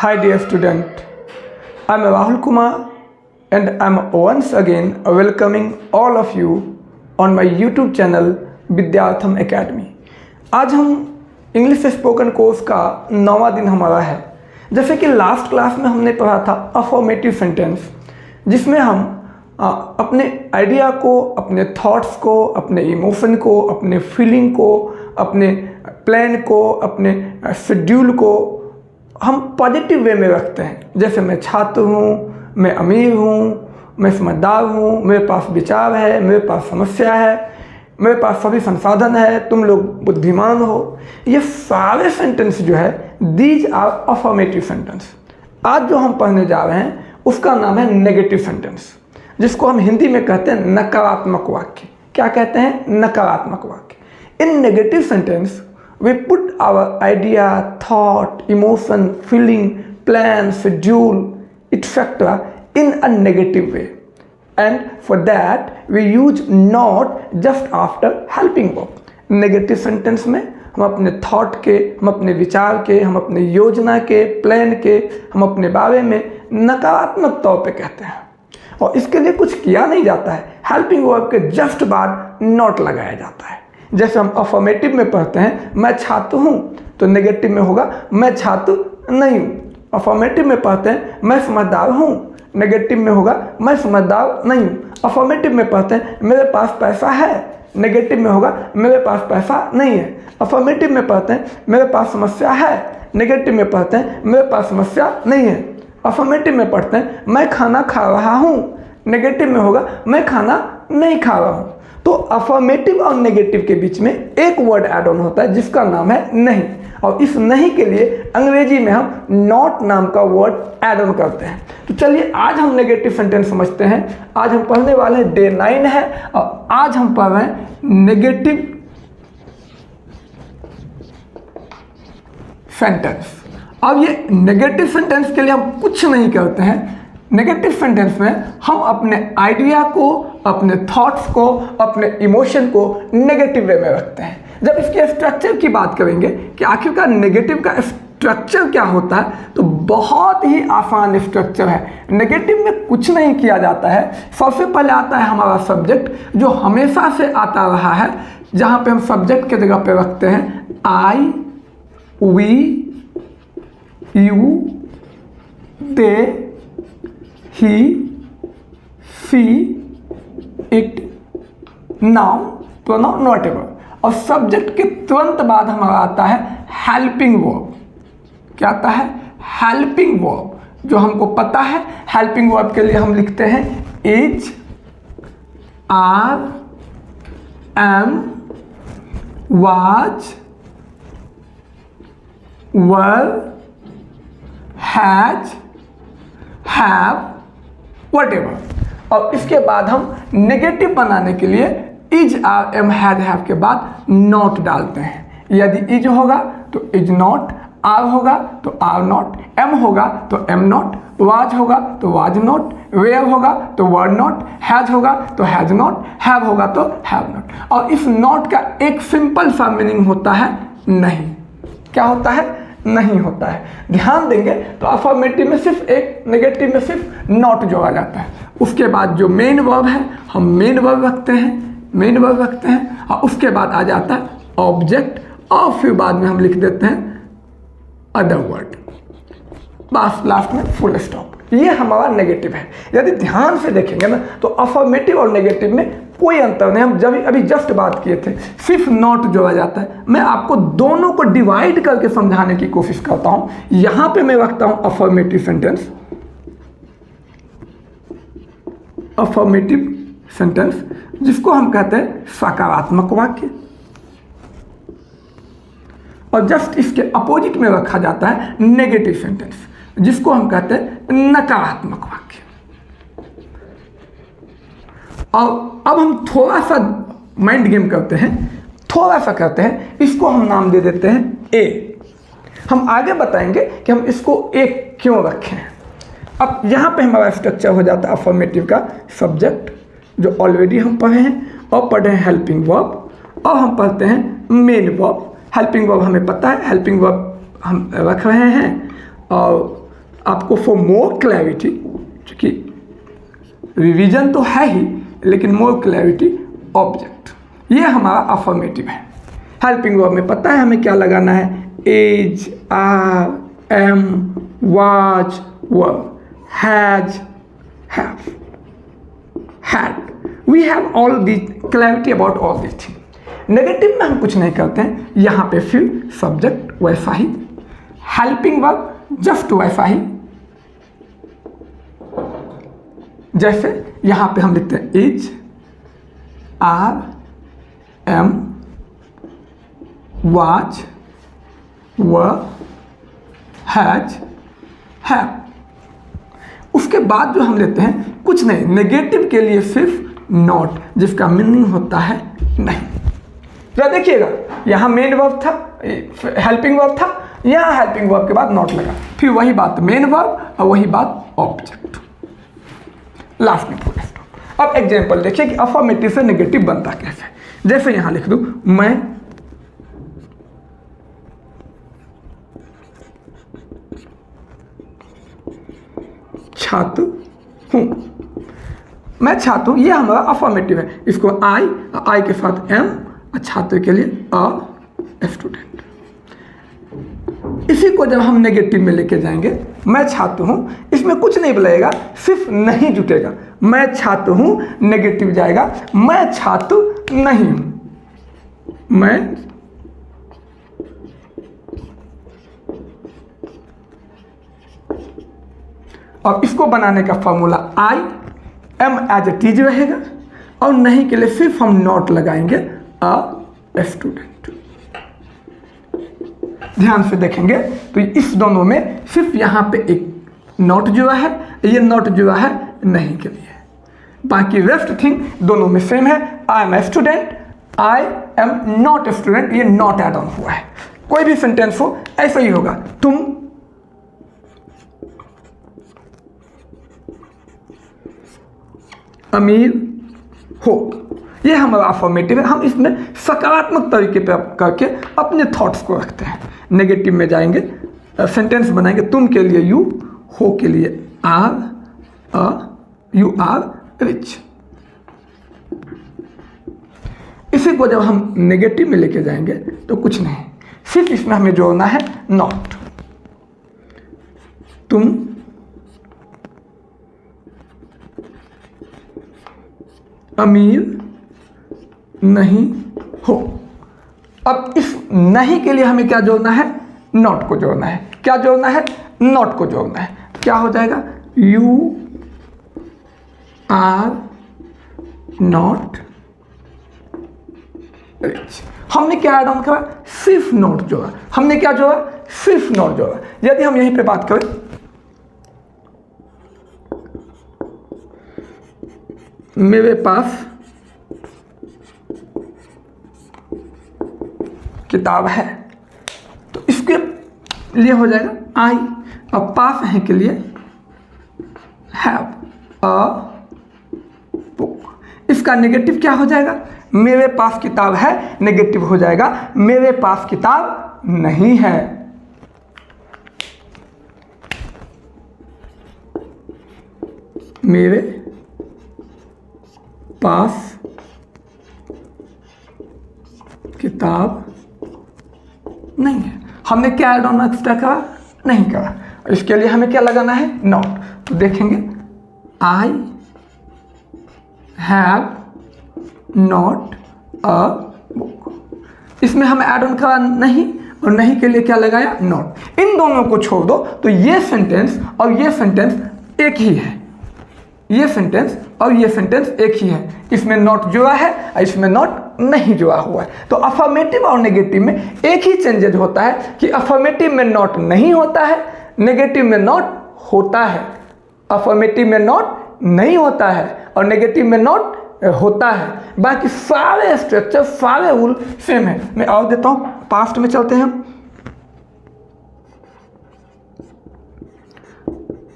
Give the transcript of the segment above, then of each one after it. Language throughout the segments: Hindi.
Hi dear student, I am Rahul Kumar and I am once again welcoming all of you on my YouTube channel Vidyartham academy. आज हम इंग्लिश स्पोकन कोर्स का 9वां दिन हमारा है। जैसे कि लास्ट क्लास में हमने पढ़ा था अफर्मेटिव सेंटेंस, जिसमें हम अपने आइडिया को, अपने थॉट्स को, अपने इमोशन को, अपने फीलिंग को, अपने प्लान को, अपने शेड्यूल को हम पॉजिटिव वे में रखते हैं। जैसे मैं छात्र हूँ, मैं अमीर हूँ, मैं समझदार हूँ, मेरे पास विचार है, मेरे पास समस्या है, मेरे पास सभी संसाधन है, तुम लोग बुद्धिमान हो। ये सारे सेंटेंस जो है दीज आर अफर्मेटिव सेंटेंस। आज जो हम पढ़ने जा रहे हैं उसका नाम है नेगेटिव सेंटेंस, जिसको हम हिंदी में कहते हैं नकारात्मक वाक्य। क्या कहते हैं? नकारात्मक वाक्य। In negative sentence we put our idea, thought, emotion, feeling, plan, schedule, etc. in a negative way, and for that we use not just after helping verb. Negative sentence में हम अपने थॉट के, हम अपने विचार के, हम अपने योजना के, प्लान के, हम अपने बारे में नकारात्मक तौर पे कहते हैं और इसके लिए कुछ किया नहीं जाता है। हेल्पिंग वर्ब के जस्ट बाद नॉट लगाया जाता है। जैसे हम अफर्मेटिव में पढ़ते हैं मैं छात्र हूँ, तो नेगेटिव में होगा मैं छात्र नहीं हूँ। अफर्मेटिव में पढ़ते हैं मैं समझदार हूँ, नेगेटिव में होगा मैं समझदार नहीं हूँ। अफर्मेटिव में पढ़ते हैं मेरे पास पैसा है, नेगेटिव में होगा मेरे पास पैसा नहीं है। अफर्मेटिव में पढ़ते हैं मेरे पास समस्या है, नेगेटिव में पढ़ते हैं मेरे पास समस्या नहीं है। अफर्मेटिव में पढ़ते हैं मैं खाना खा रहा हूँ, नेगेटिव में होगा मैं खाना नहीं खा रहा हूँ। तो अफर्मेटिव और नेगेटिव के बीच में एक वर्ड ऐड ऑन होता है जिसका नाम है नहीं, और इस नहीं के लिए अंग्रेजी में हम नॉट नाम का वर्ड ऐड ऑन करते हैं। तो चलिए आज हम नेगेटिव सेंटेंस समझते हैं। आज हम पढ़ने वाले हैं डे 9 है और आज हम पढ़ रहे हैं नेगेटिव सेंटेंस। अब ये नेगेटिव सेंटेंस के लिए हम कुछ नहीं करते हैं। नेगेटिव सेंटेंस में हम अपने आइडिया को, अपने थॉट्स को, अपने इमोशन को नेगेटिव वे में रखते हैं। जब इसके स्ट्रक्चर की बात करेंगे कि आखिरकार नेगेटिव का स्ट्रक्चर क्या होता है, तो बहुत ही आसान स्ट्रक्चर है। नेगेटिव में कुछ नहीं किया जाता है। सबसे पहले आता है हमारा सब्जेक्ट, जो हमेशा से आता रहा है, जहाँ पे हम सब्जेक्ट के जगह पे रखते हैं I, we, you, they, he, she, it, noun, pronoun, whatever। और सब्जेक्ट के तुरंत बाद हमारा आता है हेल्पिंग वर्ब। क्या आता है? Helping verb. जो हमको पता है, हेल्पिंग वर्ब के लिए हम लिखते हैं is, are, am, was, were, has, have, whatever. और इसके बाद हम नेगेटिव बनाने के लिए is, are, am, had, have के बाद नॉट डालते हैं। यदि इज होगा तो इज नॉट, आर होगा तो आर नॉट, एम होगा तो एम नॉट, वाज होगा तो वाज नॉट, वेयर होगा तो वर नॉट, हैज होगा तो हैज नॉट, हैव होगा तो हैव नॉट। और इस नॉट का एक सिंपल सा मीनिंग होता है नहीं। क्या होता है? नहीं होता है। ध्यान देंगे तो अफर्मेटिव में सिर्फ एक, नेगेटिव में सिर्फ नॉट जोड़ा जाता है। उसके बाद जो मेन वर्ब है हम मेन वर्ब रखते हैं, और उसके बाद आ जाता है ऑब्जेक्ट, और फिर बाद में हम लिख देते हैं अदर वर्ड। बस लास्ट में फुल स्टॉप। ये हमारा नेगेटिव है। यदि ध्यान से देखेंगे ना तो अफर्मेटिव और नेगेटिव में कोई अंतर नहीं। हम जब अभी जस्ट बात किए थे, सिर्फ नॉट जोड़ा जाता है। मैं आपको दोनों को डिवाइड करके समझाने की कोशिश करता हूं। यहां पे मैं रखता हूं अफर्मेटिव सेंटेंस, अफर्मेटिव सेंटेंस जिसको हम कहते हैं सकारात्मक वाक्य, और जस्ट इसके अपोजिट में रखा जाता है नेगेटिव सेंटेंस जिसको हम कहते हैं नकारात्मक वाक्य। और अब हम थोड़ा सा माइंड गेम करते हैं, थोड़ा सा करते हैं। इसको हम नाम दे देते हैं ए। हम आगे बताएंगे कि हम इसको ए क्यों रखें। अब यहाँ पे हमारा स्ट्रक्चर हो जाता है अफर्मेटिव का सब्जेक्ट, जो ऑलरेडी हम पढ़े हैं, और पढ़े हैं हेल्पिंग वर्ब, और हम पढ़ते हैं मेन वर्ब। हेल्पिंग वर्ब हमें पता है, हेल्पिंग वर्ब हम रख रहे हैं, और आपको फॉर मोर क्लैरिटी, क्योंकि रिवीजन तो है ही लेकिन मोर क्लैरिटी ऑब्जेक्ट, ये हमारा अफर्मेटिव है। हेल्पिंग वर्ब में पता है हमें क्या लगाना है, is, are, am, was, were, has, have, had, we have all the clarity about all this thing. Negative में हम कुछ नहीं करते हैं, यहाँ पे फिर सब्जेक्ट वैसा ही, हेल्पिंग वर्ब जस्ट वैसा ही, जैसे यहाँ पे हम लिखते हैं is, are, am, was, were, has, have. उसके बाद जो हम लेते हैं कुछ नहीं, नेगेटिव के लिए सिर्फ नॉट, जिसका मीनिंग होता है नहीं। जरा देखिएगा, यहाँ मेन वर्ब था, हेल्पिंग वर्ब था, यहाँ हेल्पिंग वर्ब के बाद नॉट लगा, फिर वही बात मेन वर्ब और वही बात ऑब्जेक्ट, लास्ट में फुल स्टॉप। अब एग्जाम्पल देखिए कि अफर्मेटिव से नेगेटिव बनता कैसे। जैसे यहां लिख दूं, मैं छात्र हूं, मैं छात्र हूं, ये हमारा अफर्मेटिव है। इसको आई के साथ एम और छात्र के लिए अ स्टूडेंट। इसी को जब हम नेगेटिव में लेके जाएंगे, मैं छात्र हूं, इसमें कुछ नहीं बोलेगा, सिर्फ नहीं जुटेगा। मैं छात्र हूं, नेगेटिव जाएगा, मैं छात्र नहीं हूं, मैं और इसको बनाने का formula I am as it is रहेगा, और नहीं के लिए सिर्फ हम नॉट लगाएंगे अ स्टूडेंट। ध्यान से देखेंगे तो इस दोनों में सिर्फ यहाँ पे एक नॉट जुड़ा है, ये नॉट जुड़ा है नहीं के लिए, बाकी रेस्ट थिंग दोनों में सेम है। I am a student, I am not a student, ये नॉट ऐड ऑन हुआ है। कोई भी सेंटेंस हो ऐसा ही होगा, तुम अमीर हो, ये हमारा अफर्मेटिव है। हम इसमें सकारात्मक तरीके पे करके अपने थॉट्स को रखते हैं। नेगेटिव में जाएंगे, सेंटेंस बनाएंगे, तुम के लिए यू, हो के लिए आर, यू आर रिच। इसी को जब हम नेगेटिव में लेके जाएंगे तो कुछ नहीं, सिर्फ इसमें हमें जोड़ना है नॉट। तुम अमीर नहीं हो। अब इस नहीं के लिए हमें क्या जोड़ना है, नॉट को जोड़ना है। क्या जोड़ना है, नॉट को जोड़ना है। क्या हो जाएगा, यू आर नॉट रिच। हमने क्या ऐड ऑन करा, सिर्फ नॉट जोड़ा। हमने क्या जोड़ा, सिर्फ नॉट जोड़ा। यदि हम यहीं पे बात करें, मेरे पास किताब है, तो इसके लिए हो जाएगा आई, और पास है के लिए हैव अ बुक। इसका नेगेटिव क्या हो जाएगा, मेरे पास किताब है, नेगेटिव हो जाएगा मेरे पास किताब नहीं है। मेरे पास किताब नहीं है। हमने क्या ऐड ऑन एक्स्ट्रा करा, नहीं करा। इसके लिए हमें क्या लगाना है, नॉट। तो देखेंगे, आई हैव नॉट अ बुक। इसमें हमें ऐड ऑन करा नहीं, और नहीं के लिए क्या लगाया, नॉट। इन दोनों को छोड़ दो तो ये सेंटेंस और ये सेंटेंस एक ही है। ये सेंटेंस और ये सेंटेंस एक ही है। इसमें नॉट जुड़ा है और इसमें नॉट नहीं जुड़ा हुआ है। तो अफर्मेटिव और नेगेटिव में एक ही चेंजेज होता है कि अफर्मेटिव में नॉट नहीं होता है, नेगेटिव में नॉट होता है। अफर्मेटिव में नॉट नहीं होता है और नेगेटिव में नॉट होता है। बाकी सारे स्ट्रक्चर, सारे रूल सेम है। मैं और देता हूं, पास्ट में चलते हैं हम।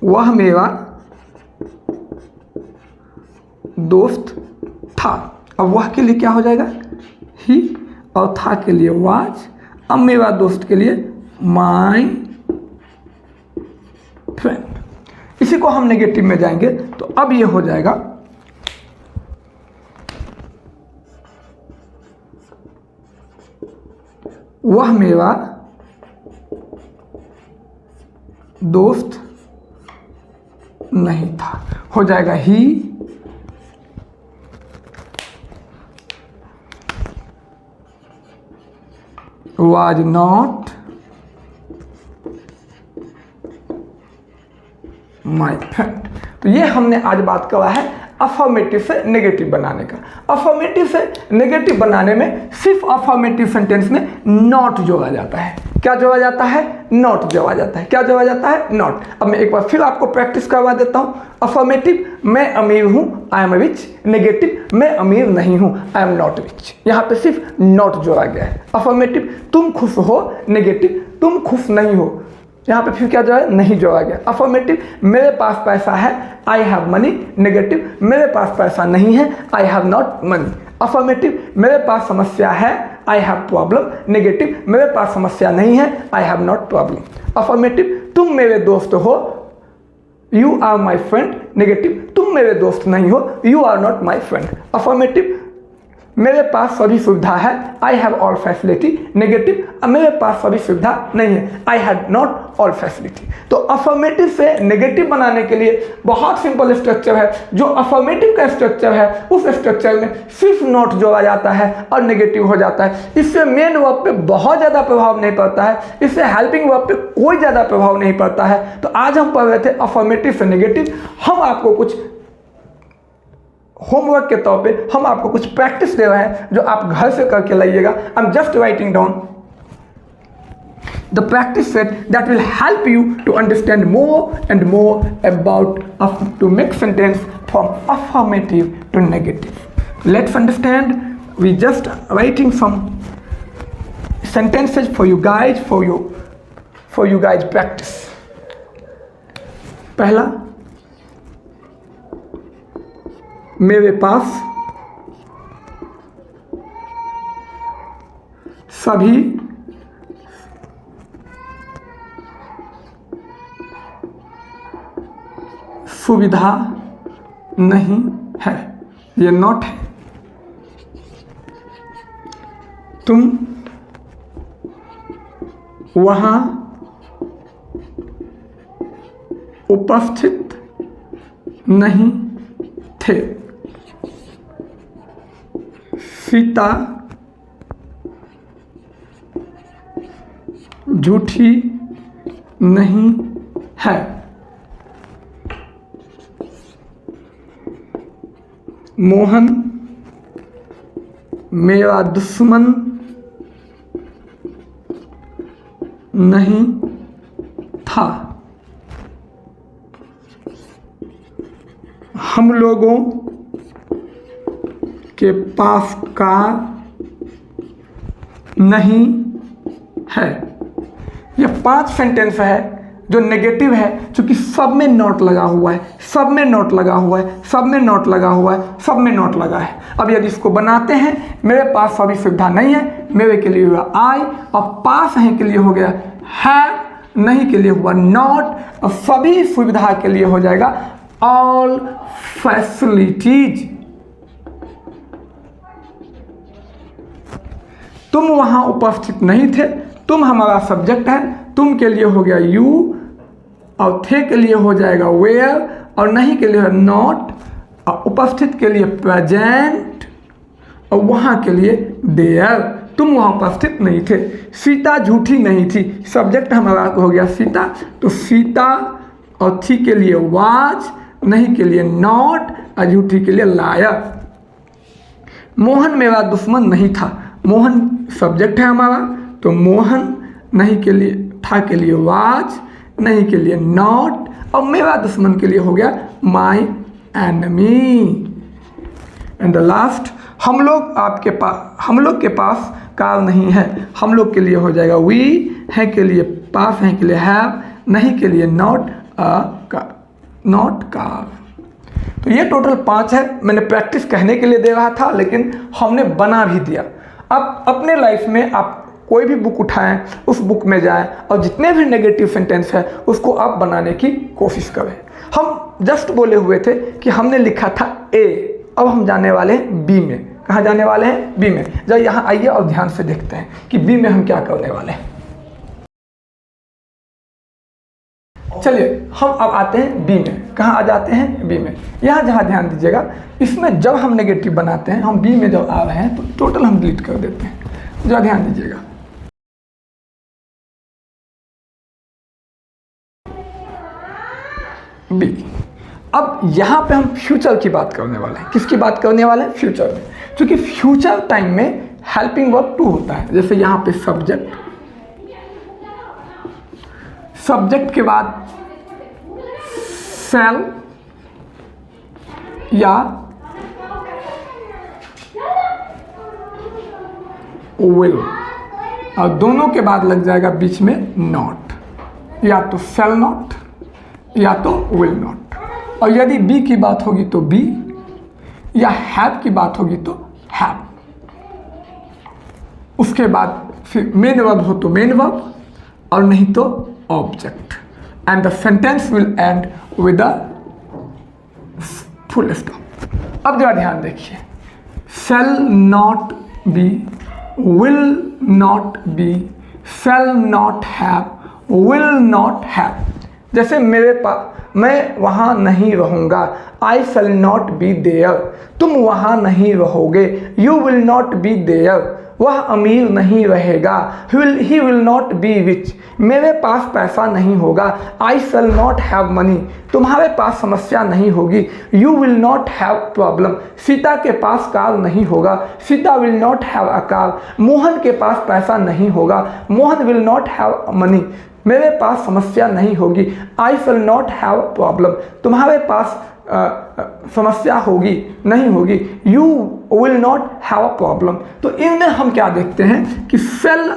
वह मेरा दोस्त था। अब वह के लिए क्या हो जाएगा, ही, और था के लिए वाज। अब मेरा दोस्त के लिए माय फ्रेंड। इसी को हम नेगेटिव में जाएंगे तो अब ये हो जाएगा वह मेरा दोस्त नहीं था, हो जाएगा ही was not my friend। तो ये हमने आज बात करा है अफर्मेटिव से नेगेटिव बनाने का। अफर्मेटिव से नेगेटिव बनाने में सिर्फ अफर्मेटिव सेंटेंस में नॉट जोड़ा जाता है। क्या जोड़ा जाता है? नॉट जोड़ा जाता है। क्या जोड़ा जाता है? नॉट। अब मैं एक बार फिर आपको प्रैक्टिस करवा देता हूँ। अफर्मेटिव, मैं अमीर हूँ, आई एम रिच। नेगेटिव, मैं अमीर नहीं हूँ, आई एम नॉट रिच। यहाँ पे सिर्फ नॉट जोड़ा गया है। अफर्मेटिव, तुम खुश हो। नेगेटिव, तुम खुश नहीं हो। यहाँ पे फिर क्या जोड़ा है? नहीं जोड़ा गया। अफर्मेटिव, मेरे पास पैसा है, आई हैव मनी। नेगेटिव, मेरे पास पैसा नहीं है, I have not money. Affirmative, मेरे पास समस्या है, आई हैव प्रॉब्लम। नेगेटिव, मेरे पास समस्या नहीं है, I have not problem. Affirmative, तुम मेरे दोस्त हो, you are my friend. Negative, तुम मेरे दोस्त नहीं हो, you are not my friend. Affirmative, मेरे पास सभी सुविधा है, I have all facility. Negative, मेरे पास सभी सुविधा नहीं है, I have not all facility. तो अफर्मेटिव से नेगेटिव बनाने के लिए बहुत सिंपल स्ट्रक्चर है। जो अफर्मेटिव का स्ट्रक्चर है उस स्ट्रक्चर में सिर्फ नॉट जोड़ा जाता है और नेगेटिव हो जाता है। इससे मेन वर्ब पे बहुत ज़्यादा प्रभाव नहीं पड़ता है, इससे हेल्पिंग वर्ब पे कोई ज़्यादा प्रभाव नहीं पड़ता है। तो आज हम पढ़ रहे थे अफर्मेटिव से नेगेटिव। हम आपको कुछ होमवर्क के तौर पे हम आपको कुछ प्रैक्टिस दे रहे हैं जो आप घर से करके लाइएगा। I am just writing down the practice set that will help you to understand more and more about to make sentence from affirmative to negative. Let's understand, we just writing some sentences for you guys, for you guys practice। पहला, मेरे पास सभी सुविधा नहीं है, ये नॉट है। तुम वहाँ उपस्थित नहीं थे। सीता झूठी नहीं है। मोहन मेरा दुश्मन नहीं था। हम लोगों के पास कार नहीं है। ये 5 सेंटेंस है जो नेगेटिव है, क्योंकि सब में नॉट लगा हुआ है, सब में नॉट लगा हुआ है, सब में नॉट लगा हुआ है, सब में नॉट लगा है। अब यदि इसको बनाते हैं, मेरे पास सभी सुविधा नहीं है, मेरे के लिए हुआ आई, और पास है के लिए हो गया है, नहीं के लिए हुआ नॉट, और सभी सुविधा के लिए हो जाएगा ऑल फैसिलिटीज। तुम वहां उपस्थित नहीं थे, तुम हमारा सब्जेक्ट है, तुम के लिए हो गया यू, और थे के लिए हो जाएगा वेयर, और नहीं के लिए नॉट, और उपस्थित के लिए प्रेजेंट, और वहाँ के लिए देयर। तुम वहाँ उपस्थित नहीं थे। सीता झूठी नहीं थी, सब्जेक्ट हमारा हो गया सीता, तो सीता, और थी के लिए वाज, नहीं के लिए नॉट, और झूठी के लिए लायर। मोहन मेरा दुश्मन नहीं था, मोहन सब्जेक्ट है हमारा, तो मोहन, नहीं के लिए, था के लिए वाज, नहीं के लिए नॉट, और मेरा दुश्मन के लिए हो गया माई एनिमी। एंड द लास्ट, हम लोग के पास कार नहीं है, हम लोग के लिए हो जाएगा वी, है के लिए पास, है के लिए हैव, नहीं के लिए नॉट कार। तो ये टोटल 5 है। मैंने प्रैक्टिस कहने के लिए दे रहा था, लेकिन हमने बना भी दिया। अब अपने लाइफ में आप कोई भी बुक उठाएं, उस बुक में जाएं और जितने भी नेगेटिव सेंटेंस है उसको आप बनाने की कोशिश करें। हम जस्ट बोले हुए थे कि हमने लिखा था ए, अब हम जाने वाले हैं बी में। कहाँ जाने वाले हैं? बी में। जब यहाँ आइए और ध्यान से देखते हैं कि बी में हम क्या करने वाले हैं। चलिए हम अब आते हैं बी में। कहाँ आ जाते हैं? बी में। यहाँ जहाँ ध्यान दीजिएगा, इसमें जब हम नेगेटिव बनाते हैं, हम बी में जब आ रहे हैं तो टोटल हम डिलीट कर देते हैं। जरा ध्यान दीजिएगा, बी। अब यहाँ पे हम फ्यूचर की बात करने वाले हैं। किसकी बात करने वाले हैं? फ्यूचर में। क्योंकि फ्यूचर टाइम में हेल्पिंग वर्ब टू होता है। जैसे यहाँ पे सब्जेक्ट, सब्जेक्ट के बाद शैल या विल, और दोनों के बाद लग जाएगा बीच में नॉट, या तो शैल नॉट या तो विल नॉट। और यदि बी की बात होगी तो बी, या हैव की बात होगी तो हैव। उसके बाद फिर मेन वर्ब हो तो मेन वर्ब, और नहीं तो object, and the sentence will end with a full stop. अब जरा ध्यान देखिए, shall not be, will not be, shall not have, will not have. जैसे मेरे पास, मैं वहाँ नहीं रहूँगा, I shall not be there, तुम वहाँ नहीं रहोगे, you will not be there, वह अमीर नहीं रहेगा, he will not be rich, मेरे पास पैसा नहीं होगा, I shall not have money, तुम्हारे पास समस्या नहीं होगी, you will not have problem, Sita के पास कार नहीं होगा, Sita will not have a car, Mohan के पास पैसा नहीं होगा, Mohan will not have money, मेरे पास समस्या नहीं होगी, आई शैल नॉट हैव प्रॉब्लम, तुम्हारे पास समस्या होगी नहीं होगी, you will not have a problem. तो इनमें हम क्या देखते हैं कि शैल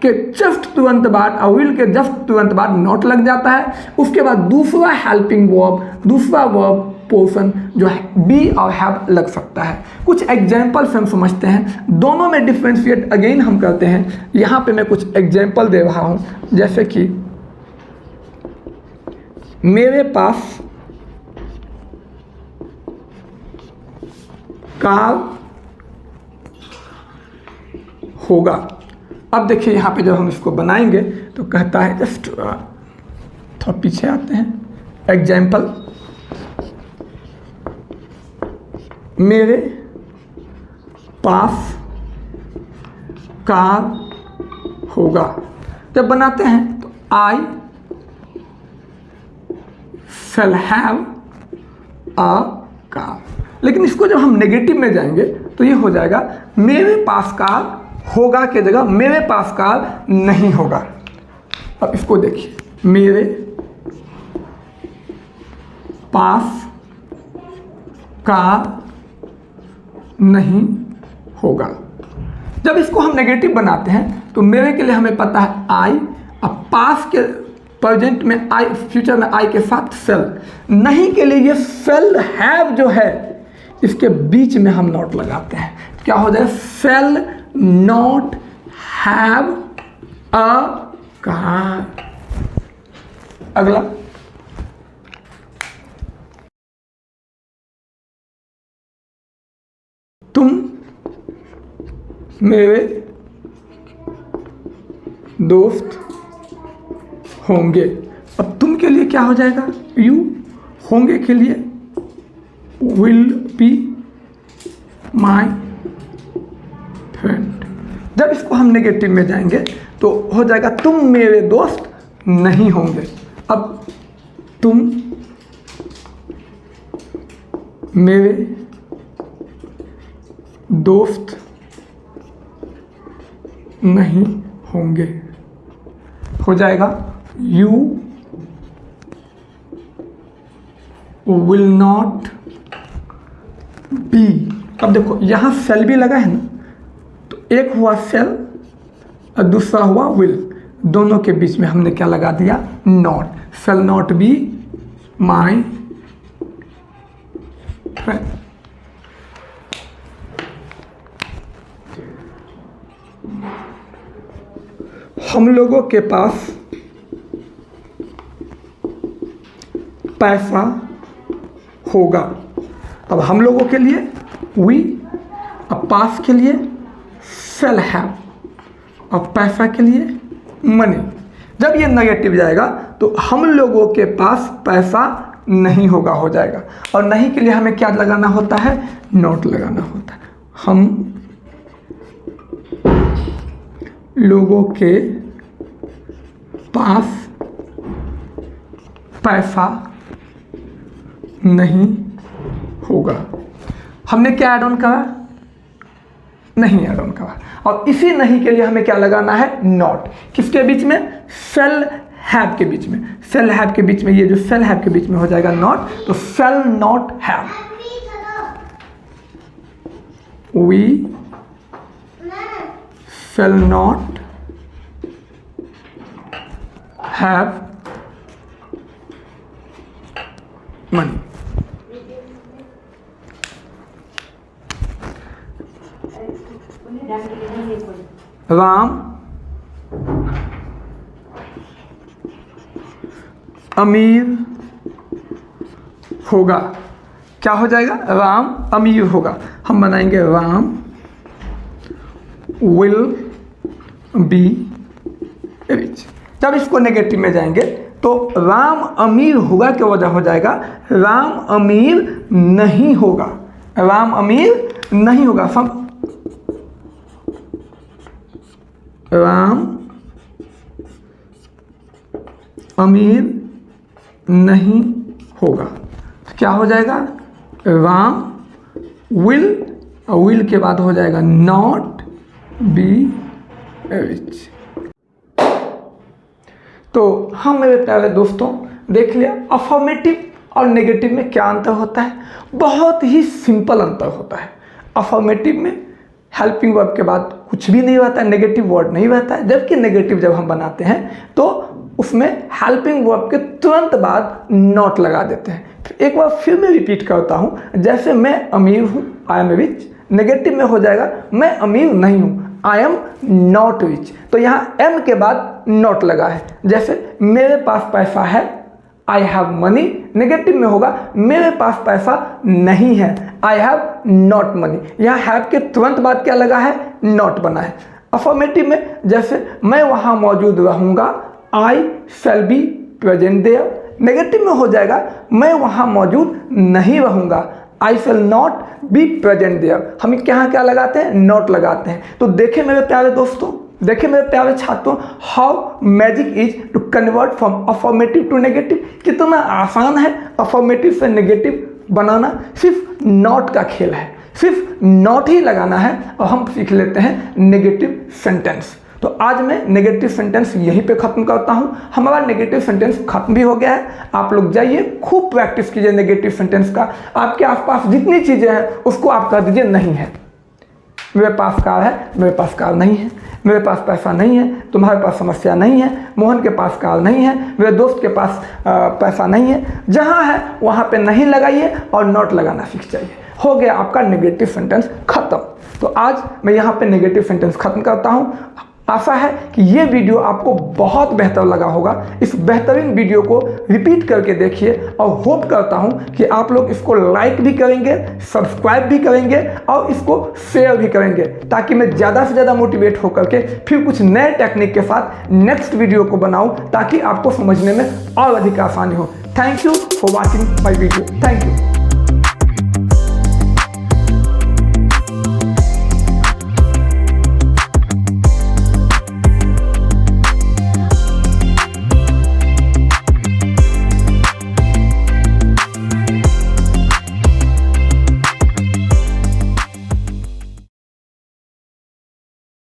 के जस्ट तुरंत बाद और विल के जस्ट तुरंत बाद नॉट लग जाता है। उसके बाद दूसरा हेल्पिंग वर्ब, दूसरा वर्ब पोर्शन जो है बी और हैव लग सकता है। कुछ एग्जाम्पल से हम समझते हैं, दोनों में डिफ्रेंशिएट अगेन हम करते हैं। यहाँ पे मैं कुछ एग्जाम्पल दे रहा हूँ, जैसे कि मेरे पास कार होगा। अब देखिए यहाँ पे जब हम इसको बनाएंगे तो कहता है, जस्ट थोड़ा पीछे आते हैं, एग्जाम्पल, मेरे पास कार होगा। जब बनाते हैं तो आई शैल हैव अ कार। लेकिन इसको जब हम नेगेटिव में जाएंगे तो ये हो जाएगा, मेरे पास कार होगा के जगह मेरे पास कार नहीं होगा। अब इसको देखिए, मेरे पास कार नहीं होगा। जब इसको हम नेगेटिव बनाते हैं तो मेरे के लिए हमें पता है आई, अब पास के प्रेजेंट में आई, फ्यूचर में आई के साथ शैल, नहीं के लिए ये शैल हैव जो है इसके बीच में हम नॉट लगाते हैं। क्या हो जाए? शैल नॉट हैव अ कार। अगला, तुम मेरे दोस्त होंगे। अब तुम के लिए क्या हो जाएगा? यू, होंगे के लिए विल बी माई फ्रेंड। जब इसको हम नेगेटिव में जाएंगे तो हो जाएगा, तुम मेरे दोस्त नहीं होंगे। अब तुम मेरे दोस्त नहीं होंगे, हो जाएगा यू विल नॉट बी। अब देखो यहाँ शैल भी लगा है ना, तो एक हुआ शैल और दूसरा हुआ विल, दोनों के बीच में हमने क्या लगा दिया? Not. Shell not be my friend. हम लोगों के पास पैसा होगा। अब हम लोगों के लिए वी, अब पास के लिए शैल हैव, और पैसा के लिए मनी। जब ये नेगेटिव जाएगा तो हम लोगों के पास पैसा नहीं होगा हो जाएगा, और नहीं के लिए हमें क्या लगाना होता है, नॉट लगाना होता है। हम लोगों के पास पैसा नहीं होगा। हमने क्या ऐड ऑन करा, नहीं ऐड ऑन करा, और इसी नहीं के लिए हमें क्या लगाना है, नॉट। किसके बीच में, शैल हैव के बीच में। शैल हैव के बीच में, ये जो शैल हैव के बीच में हो जाएगा नॉट, तो shall not have, we shall not have money. Ram अमीर होगा। क्या हो जाएगा, राम अमीर होगा। हम बनाएंगे राम विल बी रिच। जब इसको नेगेटिव में जाएंगे तो राम अमीर होगा क्या वजह हो जाएगा, राम अमीर नहीं होगा। राम अमीर नहीं होगा। राम अमीर नहीं होगा, तो क्या हो जाएगा, राम विल, और विल के बाद हो जाएगा नॉट बी रिच। तो हम मेरे प्यारे दोस्तों देख लिया अफर्मेटिव और नेगेटिव में क्या अंतर होता है। बहुत ही सिंपल अंतर होता है। अफर्मेटिव में हेल्पिंग वर्ब के बाद कुछ भी नहीं रहता है, नेगेटिव वर्ड नहीं रहता है, जबकि नेगेटिव जब हम बनाते हैं तो उसमें हेल्पिंग वर्ब के तुरंत बाद नॉट लगा देते हैं। एक बार फिर मैं रिपीट करता हूँ, जैसे मैं अमीर हूँ, आई एम रिच, नेगेटिव में हो जाएगा मैं अमीर नहीं हूँ, आई एम नॉट रिच। तो यहाँ एम के बाद नॉट लगा है। जैसे मेरे पास पैसा है, आई हैव मनी, नेगेटिव में होगा मेरे पास पैसा नहीं है, आई हैव नॉट मनी। यहाँ हैव के तुरंत बाद क्या लगा है, नॉट बना है। अफर्मेटिव में जैसे मैं वहाँ मौजूद रहूँगा, I shall be present there, negative में हो जाएगा मैं वहाँ मौजूद नहीं रहूँगा, I shall not be present there. हम यहाँ क्या लगाते हैं, नॉट लगाते हैं। तो देखें मेरे प्यारे दोस्तों, देखिए मेरे प्यारे छात्रों, how magic is to convert from affirmative to negative. कितना आसान है अफर्मेटिव से नेगेटिव बनाना। सिर्फ नॉट का खेल है, सिर्फ नॉट ही लगाना है और हम सीख लेते हैं नेगेटिव सेंटेंस। तो आज मैं नेगेटिव सेंटेंस यहीं पे ख़त्म करता हूँ। हमारा नेगेटिव सेंटेंस खत्म भी हो गया है। आप लोग जाइए खूब प्रैक्टिस कीजिए नेगेटिव सेंटेंस का। आपके आसपास जितनी चीज़ें हैं उसको आप कह दीजिए नहीं है। मेरे पास कार है, मेरे पास कार नहीं है। मेरे पास पैसा नहीं है, तुम्हारे पास समस्या नहीं है। मोहन के पास कार नहीं है, मेरे दोस्त के पास पैसा नहीं है। जहाँ है वहाँ पे नहीं लगाइए और नॉट लगाना सीख जाइए। हो गया आपका नेगेटिव सेंटेंस खत्म। तो आज मैं यहाँ पे नेगेटिव सेंटेंस खत्म करता हूँ। आशा है कि ये वीडियो आपको बहुत बेहतर लगा होगा। इस बेहतरीन वीडियो को रिपीट करके देखिए और होप करता हूँ कि आप लोग इसको लाइक भी करेंगे, सब्सक्राइब भी करेंगे और इसको शेयर भी करेंगे, ताकि मैं ज़्यादा से ज़्यादा मोटिवेट होकर के फिर कुछ नए टेक्निक के साथ नेक्स्ट वीडियो को बनाऊँ, ताकि आपको समझने में और अधिक आसानी हो। Thank you for watching my video. Thank you.